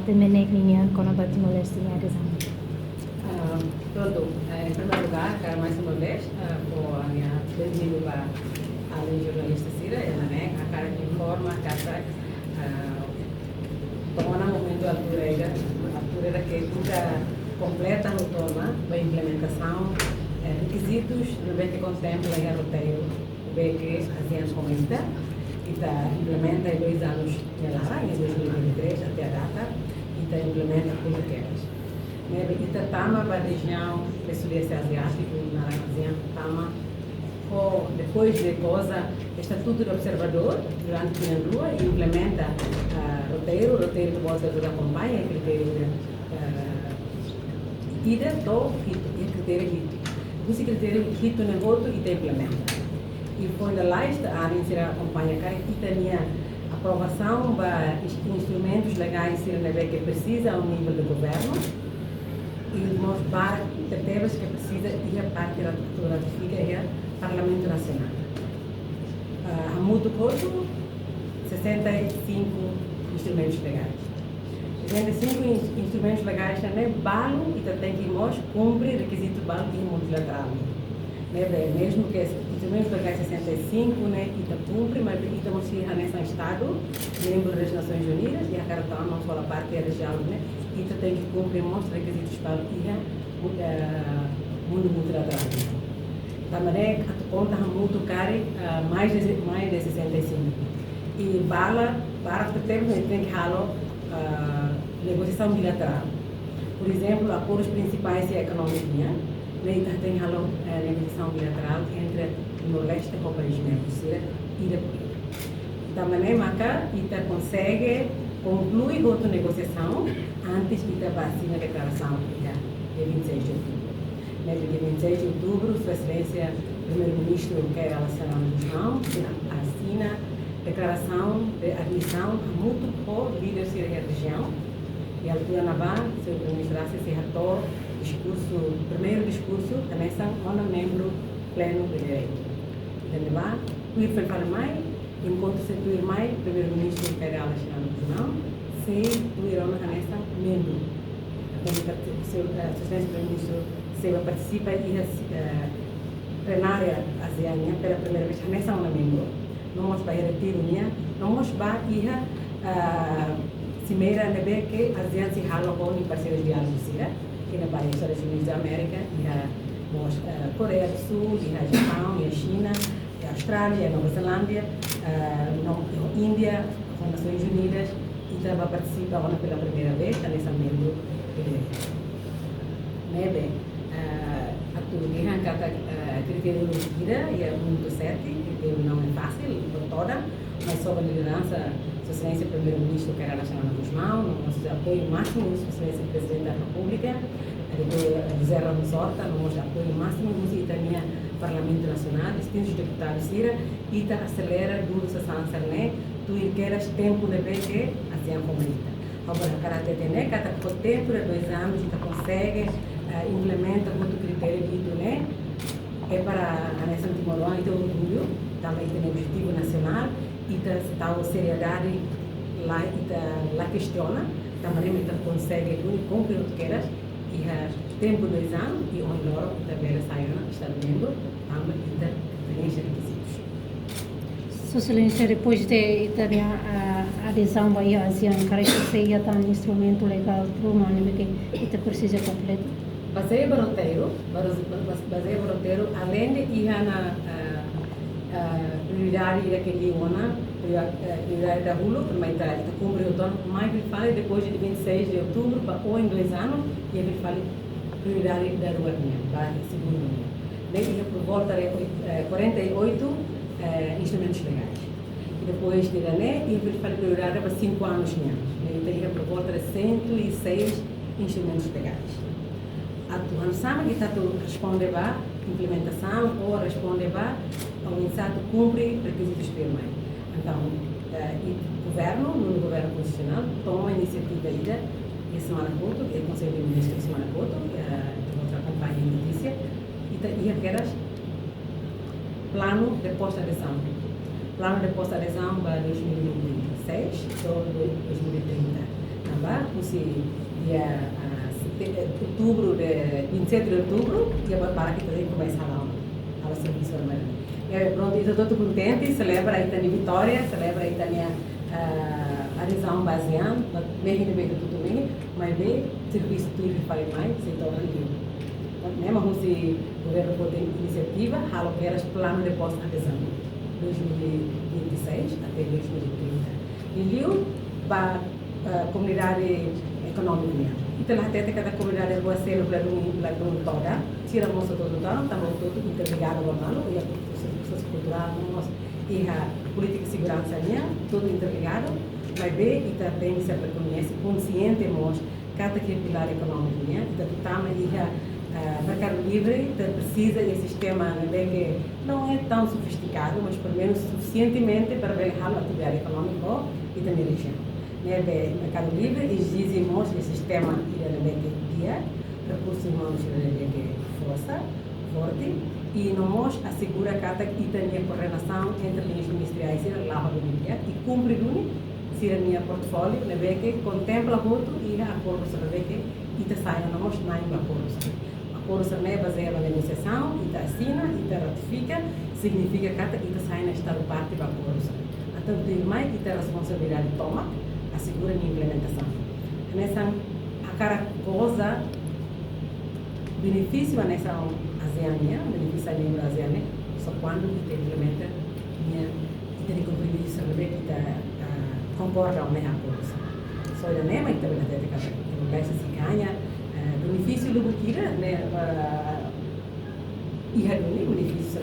temenekninha quando a Timor-Leste em adesão. Pronto, em primeiro lugar, quero mais uma vez por a minha bem-vindo para a lei jornalista Cira, a cara que informa, a casa toma no momento a altura que tudo completa no toma a implementação requisitos que contempla o roteiro que a ciência comenta e implementa em 2 anos em 2023 até a data e implementa tudo que é. Tama para a região do Sudeste Asiático, na ASEAN, Tama, depois de coisa, Estatuto do Observador, durante a rua, e implementa roteiro que você acompanha, critério ida, do, e critério hito. Esse critério hito no voto e implementa. E quando lá a área será acompanha, e tinha aprovação para instrumentos legais que precisa ao nível do governo, e mostrar temas que precisa ir a parte da ratifica é o Parlamento Nacional. A muito curto, 65 instrumentos legais. 65 instrumentos legais também balam e tem que cumprir requisito balo e multilateral. Mesmo que instrumentos legais 65, e cumpre, mas estamos nesse Estado, membro das Nações Unidas, e a carta não só a parte da região, e tem que cumprir muitos requisitos para o mundo multilateral. Da maneira que a conta muito cara, mais de 65. E bala, para o tempo, tem que haver negociação bilateral. Por exemplo, acordos principais e econômicos, tem que haver negociação bilateral entre o Nordeste e o país e da maneira que consegue concluir outra negociação antes de vacinar a declaração de 26 de outubro. No dia 26 de outubro, Sua Excelência, o Primeiro-Ministro Keira Gusmão assina a declaração de admissão a mútuo por líderes da região. E a altura na Bahia, o Sr. Primeiro-Ministro se retornou primeiro discurso, nessa ona membro pleno de direito. Então, o foi para mais, enquanto se tuir mais, o Primeiro-Ministro Keira Gusmão se tuirão nessa membro. O Sr. Primeiro-Ministro se participa e plenária asiática pela primeira vez nessa ona membro. Não vamos para retiro não vamos para cimeira que a ASEAN se rala com parceiros de diálogo que na país dos Estados Unidos da América, e a Coreia do Sul, e a Japão, e a China, e a Austrália, e a Nova Zelândia, a Índia, as Nações Unidas, e também participa pela primeira vez nessa membro a tudo cada critério de vida e é muito certo, critério não é fácil por toda, mas sob a liderança Sua Excelência Primeiro-Ministro Keira Gusmão, nosso apoio máximo, Sua Excelência Presidente da República, José Ramos Horta, nosso apoio máximo, e também o Parlamento Nacional, distintos deputados Cira, e acelera duro essa sanção, tu queres tempo de ver que a ASEAN comunita. Agora, caráter tem cada tempo de 2 anos, que consegue implementa muito critério de é para a nação timor-leste ter orgulho, também tem objetivo nacional, e está a seriedade lá e lá questiona, também consegue cumprir o que queres, e tempo 2 anos, e onde loro também sai está membro, também tem requisitos. Sua Excelência, depois de a adesão à ASEAN, creio que seja um instrumento legal para o humano que precisa completo. Baseia o roteiro, além de ir na prioridade daquele ano, prioridade da Hulu, também está cumprindo o tono, mas ele fala depois de 26 de outubro, ou em 2 anos, e ele fala prioridade da rua, para o segundo ano. Ele por volta de 48 instrumentos legais. E depois de ele fala prioridade para 5 anos. Ele por volta de 106 instrumentos legais. A tua sabe que está responde a implementação ou responde a o insato cumpre requisitos primários. Então, o governo constitucional toma a iniciativa de semana curta, que é o Conselho de Ministros de semana curta, outra campanha de notícia, e aquelas plano de post-adesão. Plano de post-adesão para 2026 ou 2030. Amba, dia outubro, 27 de outubro, dia para que também começa a serviço pronto, estou todo contente, celebra a Itani Vitória, celebra a Itani adesão baseada, mesmo bem que tudo bem, mas bem, serviço tudo que faz mais, se torna livre. Mesmo se o governo pode iniciativa, há que era plano de pós-adesão, 2026 até 2030. E Liu, para a comunidade econômica, então a técnica da comunidade boa ser o plano toda, tira a moça todo ano, estamos todos interligados ao plano, e a sociedade cultural, e a política de segurança, tudo interligado, mas bem, e também se reconhece conscientemente cada pilar econômico, e também mercado livre precisa de sistema que não é tão sofisticado, mas pelo menos suficientemente para verificar a atividade econômica e também região. Mercado livre exige o sistema que guia, recursos humanos que força, forte, e nós assegura que tem coordenação entre linhas ministeriais e a e cumpre se a minha portfólio que contempla muito e acordos que saem nós não acordos. Acordo é baseado na negociação, e assina, e ratifica, significa que sai na estado parte do acordo. Então, tem mais que a responsabilidade toma, assegura a implementação. Nessa, a cada coisa, benefício nessa ASEAN, benefício a nível ASEAN, só quando que implementa, que tem compromisso, que concorda com o acordo. Só a NEMA, que também tem que se ganha, benefício do Bukira, benefício,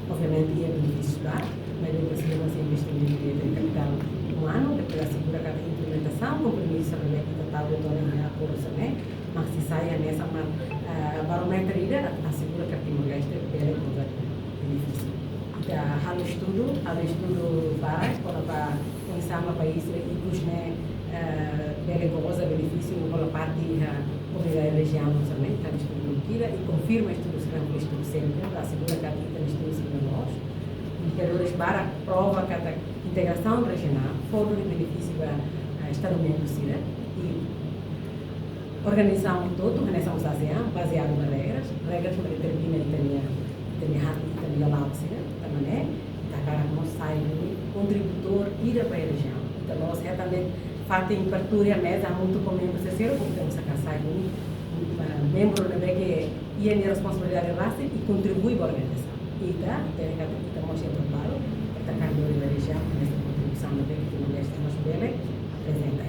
obviamente, é benefício lá, mas precisamos investimento de capital humano, que assegura a implementação, compromisso que está auditório a acordo, mas se sai nessa barométrica, assegura que a Timor-Leste perde benefício. Há estudo para começar a país e puxar benefício pela parte da região também, está estudo e confirma estudo sempre, assegura que a estudo sempre nós. Indicadores para prova que a integração regional for de benefício para o Estado membro e organizamos todo, organizamos a ASEAN, baseado nas regras que determinam a Laos, também para que nós saímos contributor e da região. Então, nós também fazemos abertura mesa muito com membros terceiros, porque temos a casa membro que ia a responsabilidade base e contribui para a organização. E estamos preparados para a da região, nessa contribuição que nós temos apresenta.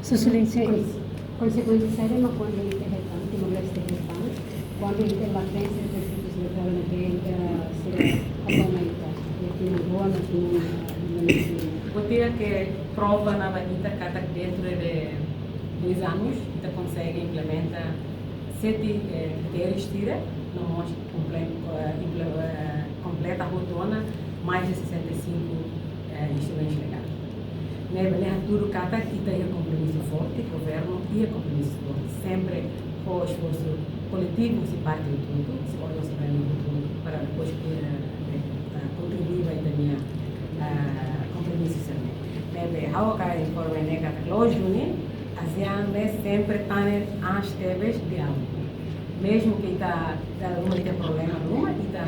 Sua Excelência, Consequenze saremo quando interrogante, Timor-Leste quando la latência del serviço local será automatizada. Gostaria que prova na Vanita que dentro de 2 anos você consegue implementar 7 critérios nós completa a rotona mais de 65 instrumentos legais. Tudo cada que tem compromisso forte, governo e compromisso forte, sempre com o esforço coletivo se parte de tudo, se organiza tudo para depois contribuir para também compromisso também. Ao que informe que hoje ASEAN sempre está às teves de algo. Mesmo que está tem problema numa e está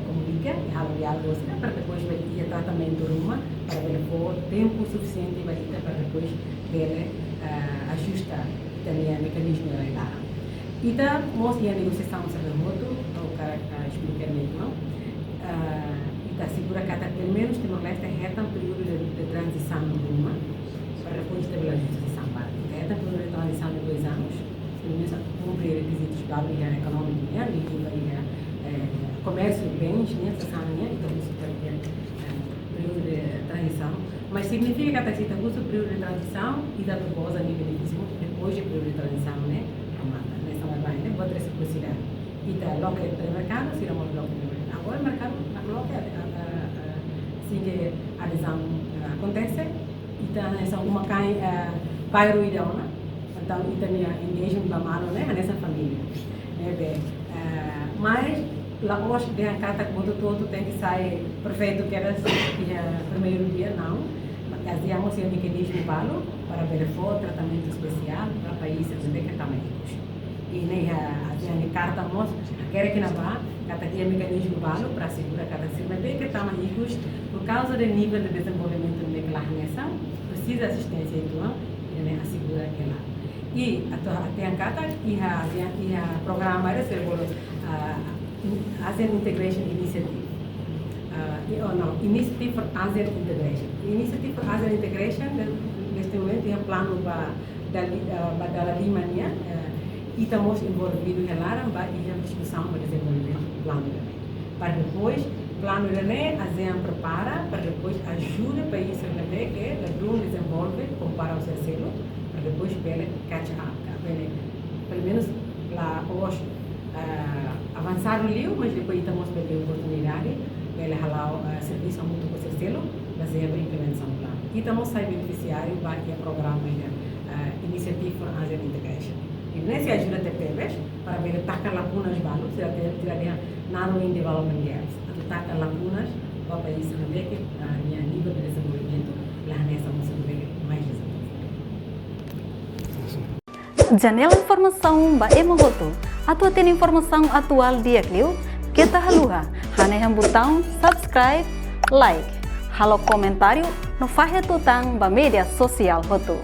comunica e há diálogo para depois ver o tratamento numa para ver for tempo suficiente para depois ver ajustar também o mecanismo da e está mostra a negociação sobre outro ou cara explicar mesmo e está segura que pelo menos Timor-Leste reta um período de transição numa para depois ter a justiça parte reta um período de transição de 2 anos cumprir requisitos da área econômica, comércio de bens, então isso é período de transição, mas significa que está o período de transição e da proposta de benefício depois do período de transição, nessa vai, pode reciprocidade. E está logo no mercado, se não logo no mercado. Agora o mercado, na coloca, assim que a adesão acontece, e está uma bairro ideal, então, e também engagement da mano, nessa família. Mas, lá hoje, tem a carta que todo tem que sair perfeito, que era o primeiro dia, não. Fazíamos o mecanismo para ver tratamento especial para países que estão ricos. E nem a carta mostra que não vá, cada dia mecanismo valo para assegurar cada cidadão que estão ricos por causa do nível de desenvolvimento daquela nação, precisa de assistência então, e assegura que lá. E até a carta e a programa é ASEAN Integration Initiative. Initiative for ASEAN Integration. Initiative for ASEAN Integration, neste momento, é um plano para Limania, e estamos envolvidos em Lara, e a discussão para desenvolvimento do plano também. Para depois, plano também, a ASEAN prepara, para depois ajuda o país também que o desenvolve, compara o seu selo, para depois ele catch up, pelo menos lá hoje avançar o livro, mas depois estamos perdendo oportunidade, ele halau serviço muito com o seu selo, baseado em implementação do plano. E estamos sendo beneficiários do programa Initiative for ASEAN Integration. E nesse ajuda de TPs para ver tacar lacunas balu, se tirar narrowing development gaps, tacar lacunas para o país também que nível de desenvolvimento lá nessa música mais desenvolvida. Janela informação ba emogoto. Atua tem informação atual dia Clio. Kita haluha. Haneham botão subscribe, like. Halo comentário no faixa tutang ba media sosial hotu.